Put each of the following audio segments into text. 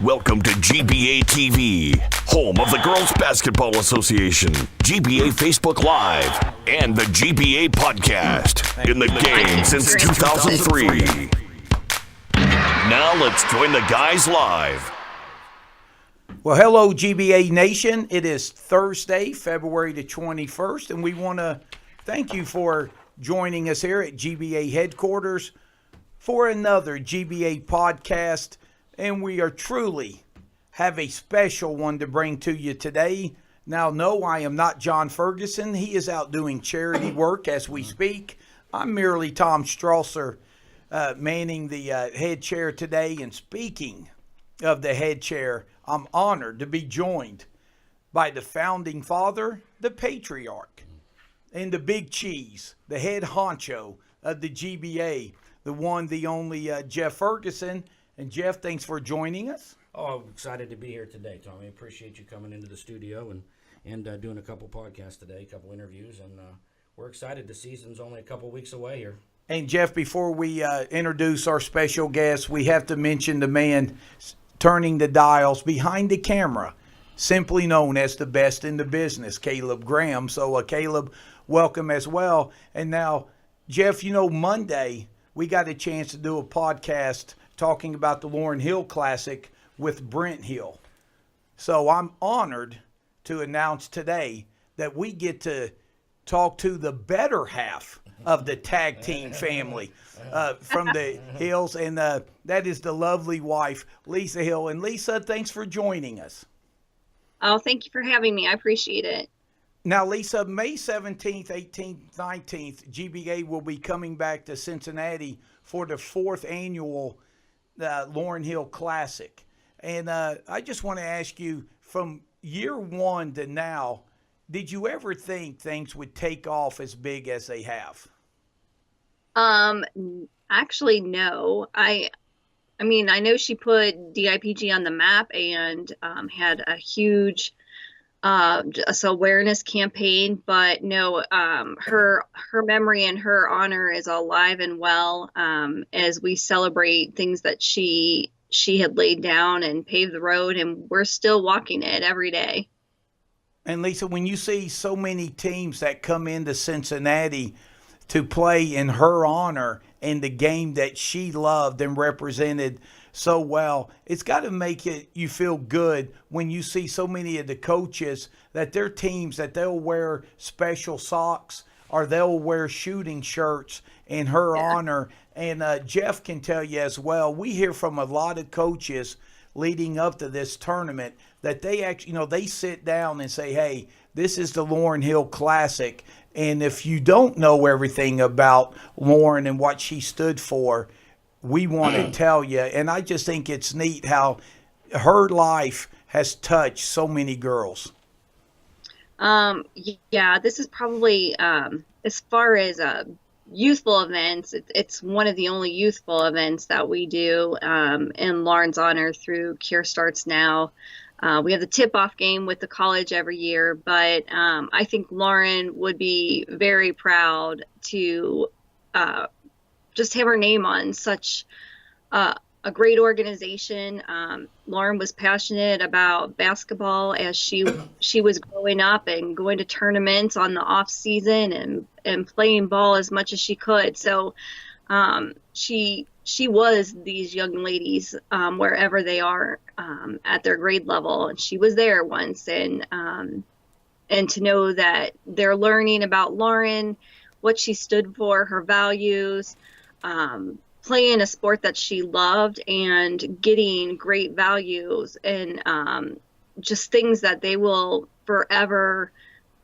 Welcome to GBA TV, home of the Girls Basketball Association, GBA Facebook Live, and the GBA Podcast. In the game since 2003. Now let's join the guys live. Well, hello, GBA Nation. It is Thursday, February the 21st, and we want to thank you for joining us here at GBA headquarters for another GBA podcast. And we are truly have a special one to bring to you today. Now, no, I am not John Ferguson. He is out doing charity work as we speak. I'm merely Tom Strasser, manning the head chair today. And speaking of the head chair, I'm honored to be joined by the founding father, the patriarch, and the big cheese, the head honcho of the GBA, the one, the only Jeff Ferguson. And Jeff, thanks for joining us. Oh, I'm excited to be here today, Tommy. Appreciate you coming into the studio and doing a couple podcasts today, a couple interviews, and we're excited. The season's only a couple weeks away here. And Jeff, before we introduce our special guest, we have to mention the man turning the dials behind the camera, simply known as the best in the business, Caleb Graham. So, Caleb, welcome as well. And now, Jeff, you know, Monday we got a chance to do a podcast talking about the Laurel Hill Classic with Brent Hill. So I'm honored to announce today that we get to talk to the better half of the tag team family from the Hills, and that is the lovely wife, Lisa Hill. And Lisa, thanks for joining us. Oh, thank you for having me. I appreciate it. Now, Lisa, May 17th, 18th, 19th, GBA will be coming back to Cincinnati for the 4th annual Laurel Hill Classic. And I just want to ask you, from year one to now, did you ever think things would take off as big as they have? Actually, no. I mean, I know she put DIPG on the map and had a huge just awareness campaign, but no, her memory and her honor is alive and well as we celebrate things that she had laid down and paved the road, and we're still walking it every day. And Lisa, when you see so many teams that come into Cincinnati to play in her honor and the game that she loved and represented so well, it's got to make you feel good when you see so many of the coaches that their teams, that they'll wear special socks or they'll wear shooting shirts in her honor. And Jeff can tell you as well, we hear from a lot of coaches leading up to this tournament that they actually, you know, they sit down and say, hey, this is the Laurel Hill Classic. And if you don't know everything about Lauren and what she stood for, we want to tell you. And I just think it's neat how her life has touched so many girls. Yeah, this is probably, as far as youthful events, it's one of the only youthful events that we do in Lauren's honor through Cure Starts Now. We have the tip-off game with the college every year, but I think Lauren would be very proud to just have her name on such a great organization. Lauren was passionate about basketball as she was growing up and going to tournaments on the off season and playing ball as much as she could. So she was these young ladies wherever they are at their grade level, and she was there once. And to know that they're learning about Lauren, what she stood for, her values, playing a sport that she loved and getting great values and just things that they will forever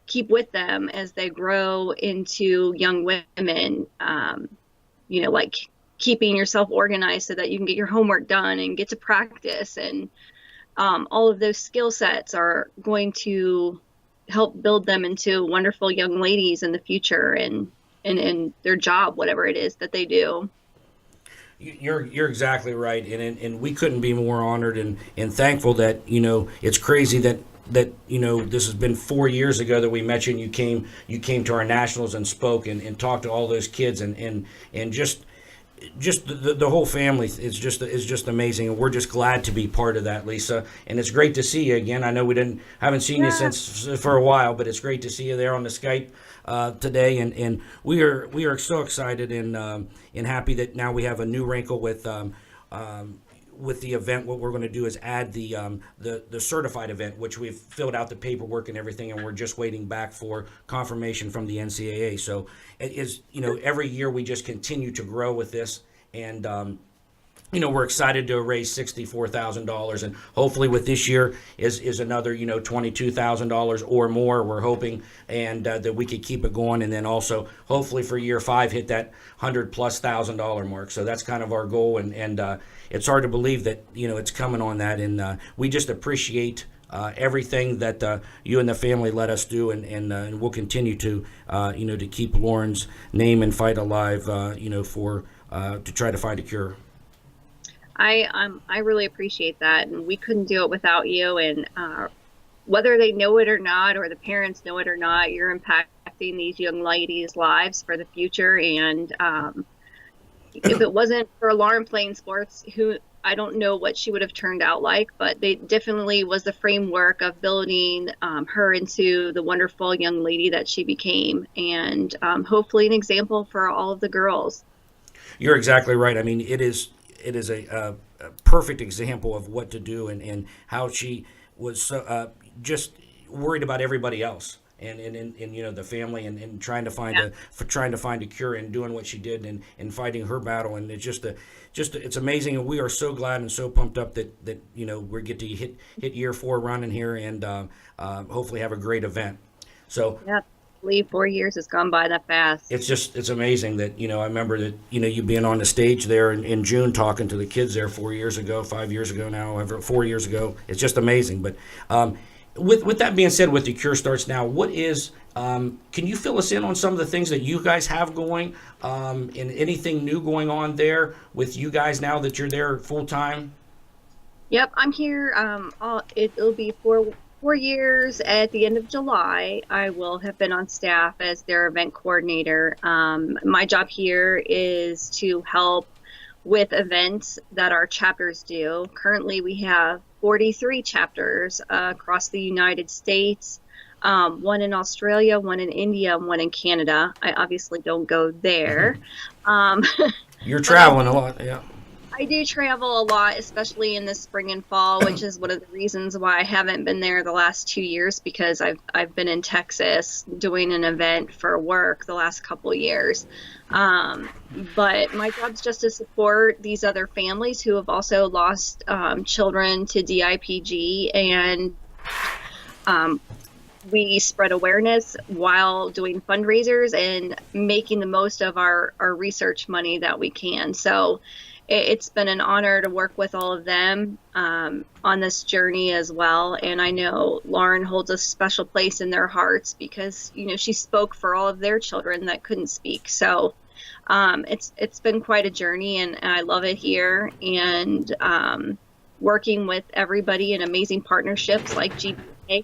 keep with them as they grow into young women. You know, like keeping yourself organized so that you can get your homework done and get to practice. And all of those skill sets are going to help build them into wonderful young ladies in the future and in their job, whatever it is that they do. You're exactly right, and we couldn't be more honored and thankful that, you know, it's crazy that you know, this has been 4 years ago that we met you, and you came to our nationals and spoke and talked to all those kids and just just the whole family is just amazing, and we're just glad to be part of that, Lisa. And it's great to see you again. I know we haven't seen you since for a while, but it's great to see you there on the Skype today. And we are so excited and happy that now we have a new wrinkle with the event. What we're going to do is add the certified event, which we've filled out the paperwork and everything, and we're just waiting back for confirmation from the NCAA. So it is, every year we just continue to grow with this, and we're excited to raise $64,000, and hopefully with this year is another $22,000 or more. We're hoping, and that we could keep it going, and then also hopefully for year 5 hit that $100,000+ mark. So that's kind of our goal, and it's hard to believe that it's coming on that, and we just appreciate everything that you and the family let us do, and we'll continue to to keep Lauren's name and fight alive, for to try to find a cure. I really appreciate that, and we couldn't do it without you. And whether they know it or not, or the parents know it or not, you're impacting these young ladies' lives for the future. And if it wasn't for Lauren playing sports, I don't know what she would have turned out like, but they definitely was the framework of building her into the wonderful young lady that she became, and hopefully an example for all of the girls. You're exactly right. I mean, it is a perfect example of what to do, and how she was so, just worried about everybody else, and the family, and trying to find a cure, and doing what she did, and fighting her battle. And it's just it's amazing, and we are so glad and so pumped up that we get to hit year 4 running here, and hopefully have a great event. So yeah. 4 years has gone by that fast. It's amazing that I remember that you being on the stage there in June talking to the kids there 4 years ago, 5 years ago now, 4 years ago. It's just amazing. But with that being said, with the Cure Starts Now, what is can you fill us in on some of the things that you guys have going, and anything new going on there with you guys now that you're there full time? Yep, I'm here. It'll be 4 years at the end of July. I will have been on staff as their event coordinator. My job here is to help with events that our chapters do. Currently, we have 43 chapters across the United States, one in Australia, one in India, and one in Canada. I obviously don't go there. You're traveling a lot, yeah. I do travel a lot, especially in the spring and fall, which is one of the reasons why I haven't been there the last 2 years, because I've been in Texas doing an event for work the last couple of years. But my job's just to support these other families who have also lost children to DIPG, and we spread awareness while doing fundraisers and making the most of our research money that we can. So it's been an honor to work with all of them on this journey as well. And I know Lauren holds a special place in their hearts because, she spoke for all of their children that couldn't speak. So it's been quite a journey, and I love it here. And working with everybody in amazing partnerships like GBA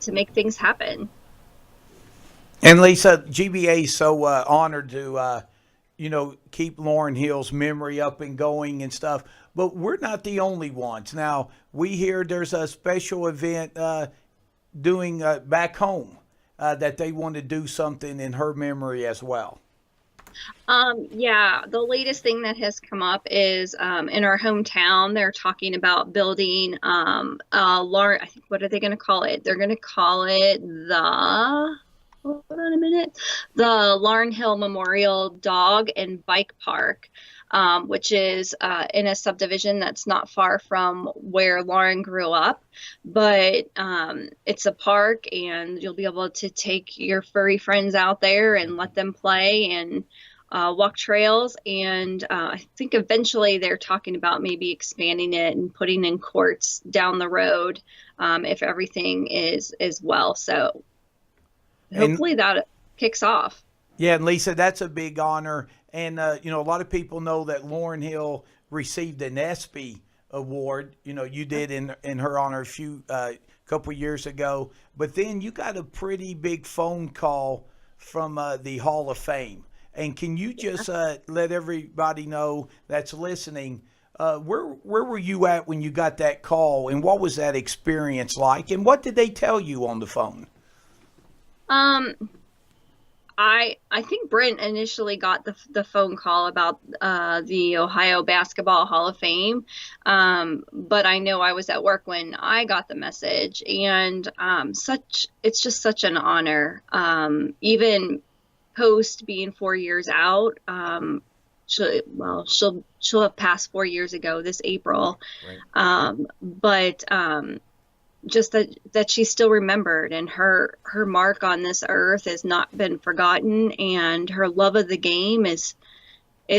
to make things happen. And Lisa, GBA is so honored to keep Lauren Hill's memory up and going and stuff. But we're not the only ones. Now, we hear there's a special event doing back home that they want to do something in her memory as well. Yeah, the latest thing that has come up is in our hometown, they're talking about building Lauren, I think, what are they going to call it? They're going to call it hold on a minute, the Lauren Hill Memorial Dog and Bike Park, which is in a subdivision that's not far from where Lauren grew up. But it's a park, and you'll be able to take your furry friends out there and let them play and walk trails. And I think eventually they're talking about maybe expanding it and putting in courts down the road if everything is well. So hopefully that kicks off. Yeah, and Lisa, that's a big honor. And, a lot of people know that Lauren Hill received an ESPY award. You did in her honor a couple years ago. But then you got a pretty big phone call from the Hall of Fame. And can you just let everybody know that's listening, where were you at when you got that call, and what was that experience like, and what did they tell you on the phone? I think Brent initially got the phone call about the Ohio Basketball Hall of Fame, but I know I was at work when I got the message, and it's just such an honor. Even post being 4 years out, she'll have passed 4 years ago this April, right. But just that she's still remembered, and her mark on this earth has not been forgotten, and her love of the game is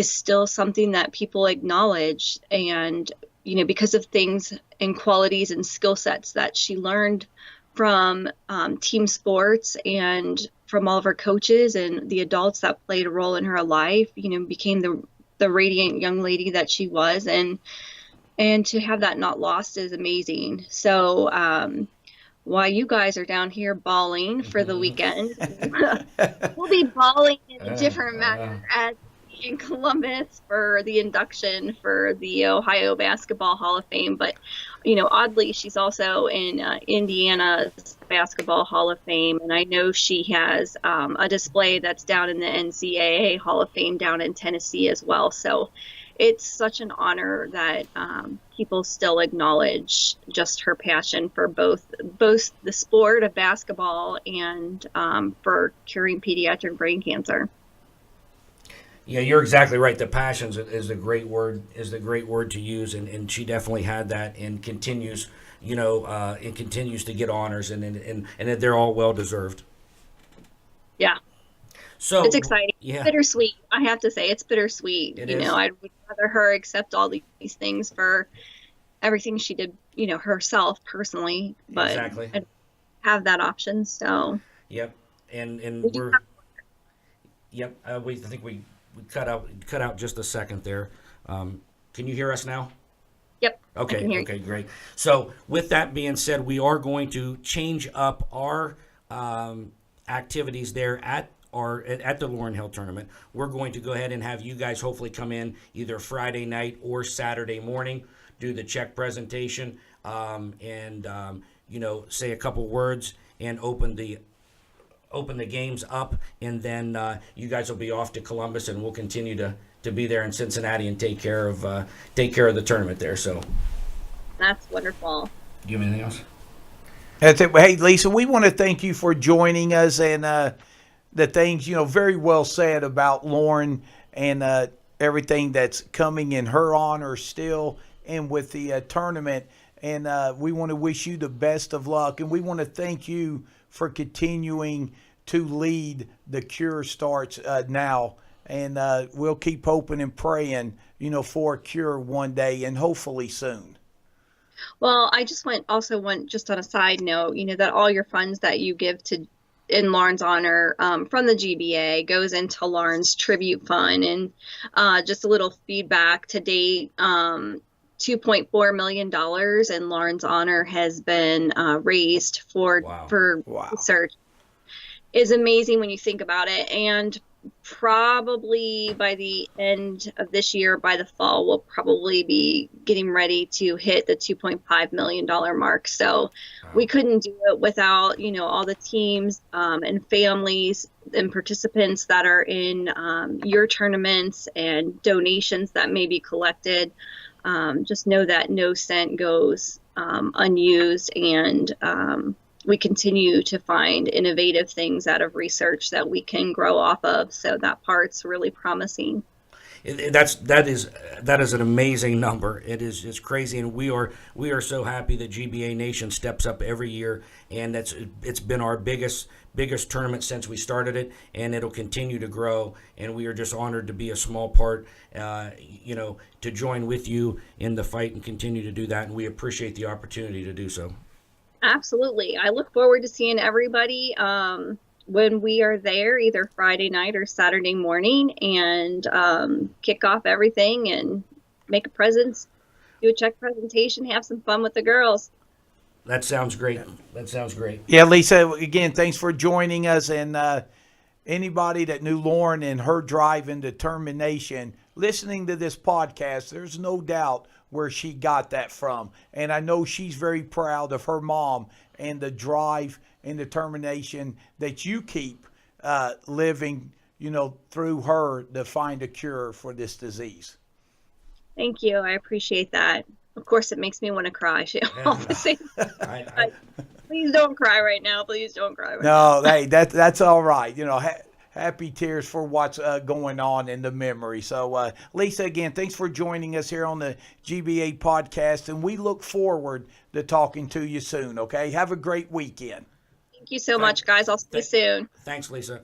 still something that people acknowledge. And because of things and qualities and skill sets that she learned from team sports and from all of her coaches and the adults that played a role in her life, became the radiant young lady that she was. And to have that not lost is amazing. So while you guys are down here bawling for the weekend, we'll be bawling in a different manner in Columbus for the induction for the Ohio Basketball Hall of Fame. But, oddly, she's also in Indiana's Basketball Hall of Fame. And I know she has a display that's down in the NCAA Hall of Fame down in Tennessee as well. So it's such an honor that people still acknowledge just her passion for both the sport of basketball and for curing pediatric brain cancer. Yeah, you're exactly right. The passion is a great word to use, and she definitely had that, and continues to get honors, and they're all well deserved. Yeah. So it's exciting. Yeah. Bittersweet. I have to say it's bittersweet. It is. I would rather her accept all these things for everything she did, herself personally, but exactly. I don't have that option. So. Yep. And Yep. I think we cut out just a second there. Can you hear us now? Yep. Okay. Okay. Great. So with that being said, we are going to change up our activities there at the Laurel Hill tournament. We're going to go ahead and have you guys hopefully come in either Friday night or Saturday morning, do the check presentation, and say a couple words and open the games up, and then you guys will be off to Columbus, and we'll continue to be there in Cincinnati and take care of the tournament there. So that's wonderful. Do you have anything else? That's it. Hey, Lisa, we want to thank you for joining us, and the things, very well said about Lauren and everything that's coming in her honor still, and with the tournament. And we want to wish you the best of luck, and we want to thank you for continuing to lead the Cure Starts now. And we'll keep hoping and praying, for a cure one day, and hopefully soon. Well, I also want just on a side note, that all your funds that you give in Lauren's honor from the GBA goes into Lauren's tribute fund. And just a little feedback to date, $2.4 million in Lauren's honor has been raised for research. Is amazing when you think about it. And probably by the end of this year, by the fall, we'll probably be getting ready to hit the $2.5 million mark. So we couldn't do it without, all the teams and families and participants that are in your tournaments and donations that may be collected. Just know that no cent goes unused, and we continue to find innovative things out of research that we can grow off of. So that part's really promising. That is an amazing number. It's crazy, and we are so happy that GBA Nation steps up every year, and it's been our biggest tournament since we started it, and it'll continue to grow. And we are just honored to be a small part, to join with you in the fight and continue to do that. And we appreciate the opportunity to do so. Absolutely. I look forward to seeing everybody when we are there, either Friday night or Saturday morning, and kick off everything and make a presence, do a check presentation, have some fun with the girls. That sounds great. Yeah, Lisa, again, thanks for joining us, and anybody that knew Lauren and her drive and determination, listening to this podcast, there's no doubt where she got that from. And I know she's very proud of her mom and the drive and determination that you keep living, through her to find a cure for this disease. Thank you. I appreciate that. Of course, it makes me want to cry. Please don't cry right now. Please don't cry right now. No, hey, that's all right. Happy tears for what's going on in the memory. So, Lisa, again, thanks for joining us here on the GBA podcast, and we look forward to talking to you soon, okay? Have a great weekend. Thank you so much, guys. I'll see you soon. Thanks, Lisa.